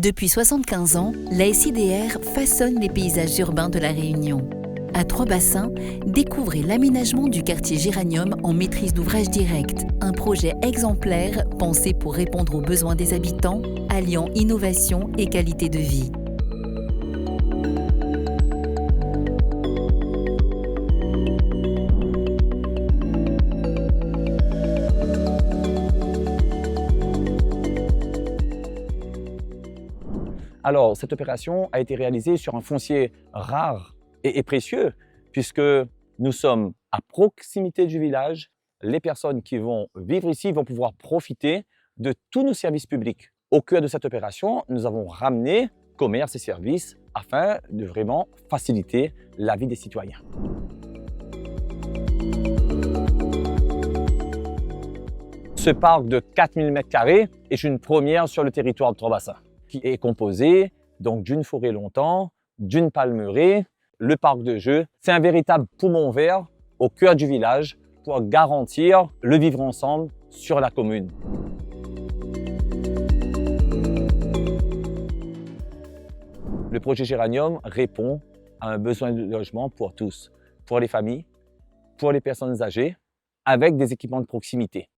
Depuis 75 ans, la SIDR façonne les paysages urbains de La Réunion. À Trois-Bassins, découvrez l'aménagement du quartier Géranium en maîtrise d'ouvrage direct, un projet exemplaire pensé pour répondre aux besoins des habitants, alliant innovation et qualité de vie. Alors, cette opération a été réalisée sur un foncier rare et précieux, puisque nous sommes à proximité du village. Les personnes qui vont vivre ici vont pouvoir profiter de tous nos services publics. Au cœur de cette opération, nous avons ramené commerce et services afin de vraiment faciliter la vie des citoyens. Ce parc de 4000 m² est une première sur le territoire de Trois-Bassins, qui est composé donc d'une forêt longtemps, d'une palmeraie. Le parc de jeux, c'est un véritable poumon vert au cœur du village pour garantir le vivre ensemble sur la commune. Le projet Géranium répond à un besoin de logement pour tous, pour les familles, pour les personnes âgées, avec des équipements de proximité.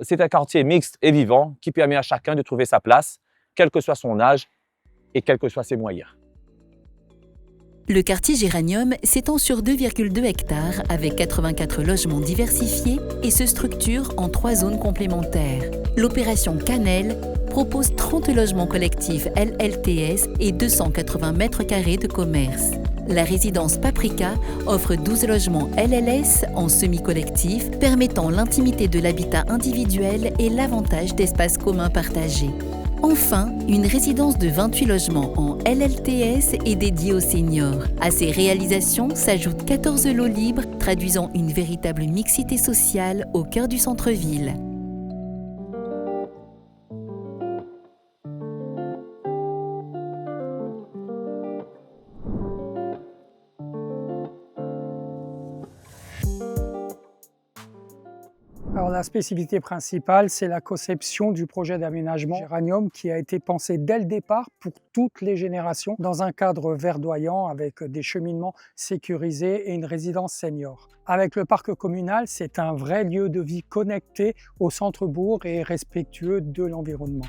C'est un quartier mixte et vivant qui permet à chacun de trouver sa place, quel que soit son âge et quels que soient ses moyens. Le quartier Géranium s'étend sur 2,2 hectares avec 84 logements diversifiés et se structure en 3 zones complémentaires. L'opération Cannelle propose 30 logements collectifs LLTS et 280 m² de commerce. La résidence Paprika offre 12 logements LLS en semi-collectif, permettant l'intimité de l'habitat individuel et l'avantage d'espaces communs partagés. Enfin, une résidence de 28 logements en LLTS est dédiée aux seniors. À ces réalisations s'ajoutent 14 lots libres, traduisant une véritable mixité sociale au cœur du centre-ville. Alors, la spécificité principale, c'est la conception du projet d'aménagement Géranium qui a été pensé dès le départ pour toutes les générations dans un cadre verdoyant avec des cheminements sécurisés et une résidence senior. Avec le parc communal, c'est un vrai lieu de vie connecté au centre-bourg et respectueux de l'environnement.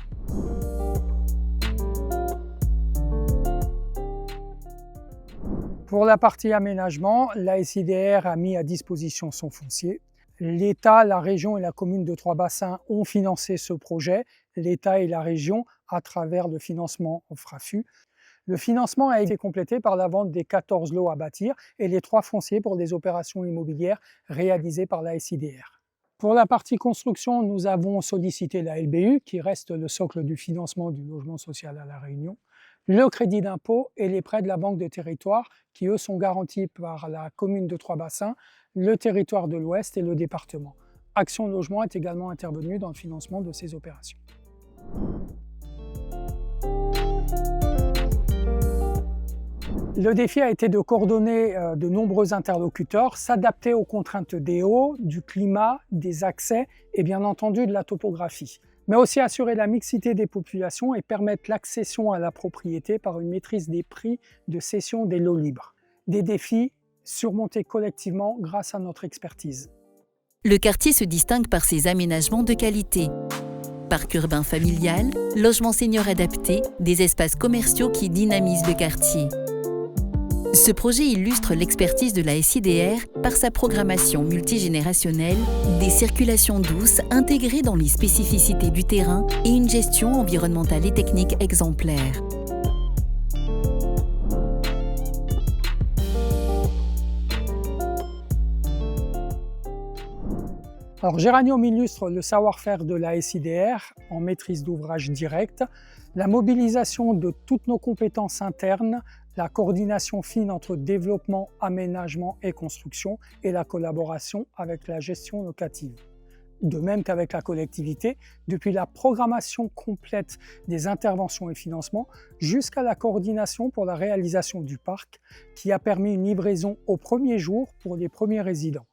Pour la partie aménagement, la SIDR a mis à disposition son foncier. L'État, la région et la commune de Trois-Bassins ont financé ce projet, l'État et la région à travers le financement au FRAFU. Le financement a été complété par la vente des 14 lots à bâtir et les 3 fonciers pour des opérations immobilières réalisées par la SIDR. Pour la partie construction, nous avons sollicité la LBU, qui reste le socle du financement du logement social à La Réunion, le crédit d'impôt et les prêts de la Banque de territoire, qui eux sont garantis par la commune de Trois-Bassins, le territoire de l'Ouest et le département. Action Logement est également intervenue dans le financement de ces opérations. Le défi a été de coordonner de nombreux interlocuteurs, s'adapter aux contraintes des eaux, du climat, des accès et bien entendu de la topographie, mais aussi assurer la mixité des populations et permettre l'accession à la propriété par une maîtrise des prix de cession des lots libres. Des défis surmontés collectivement grâce à notre expertise. Le quartier se distingue par ses aménagements de qualité. Parc urbain familial, logements seniors adaptés, des espaces commerciaux qui dynamisent le quartier. Ce projet illustre l'expertise de la SIDR par sa programmation multigénérationnelle, des circulations douces intégrées dans les spécificités du terrain et une gestion environnementale et technique exemplaire. Alors, Géranium illustre le savoir-faire de la SIDR en maîtrise d'ouvrage direct, la mobilisation de toutes nos compétences internes, la coordination fine entre développement, aménagement et construction et la collaboration avec la gestion locative. De même qu'avec la collectivité, depuis la programmation complète des interventions et financements jusqu'à la coordination pour la réalisation du parc qui a permis une livraison au premier jour pour les premiers résidents.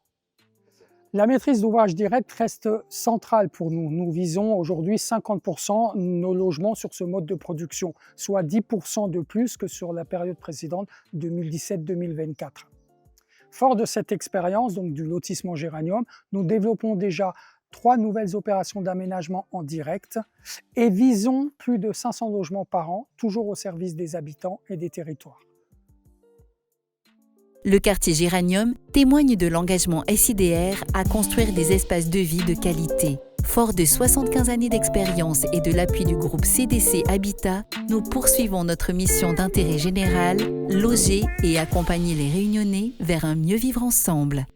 La maîtrise d'ouvrage direct reste centrale pour nous. Nous visons aujourd'hui 50% nos logements sur ce mode de production, soit 10% de plus que sur la période précédente 2017-2024. Fort de cette expérience, donc du lotissement Géranium, nous développons déjà 3 nouvelles opérations d'aménagement en direct et visons plus de 500 logements par an, toujours au service des habitants et des territoires. Le quartier Géranium témoigne de l'engagement SIDR à construire des espaces de vie de qualité. Fort de 75 années d'expérience et de l'appui du groupe CDC Habitat, nous poursuivons notre mission d'intérêt général, loger et accompagner les Réunionnais vers un mieux vivre ensemble.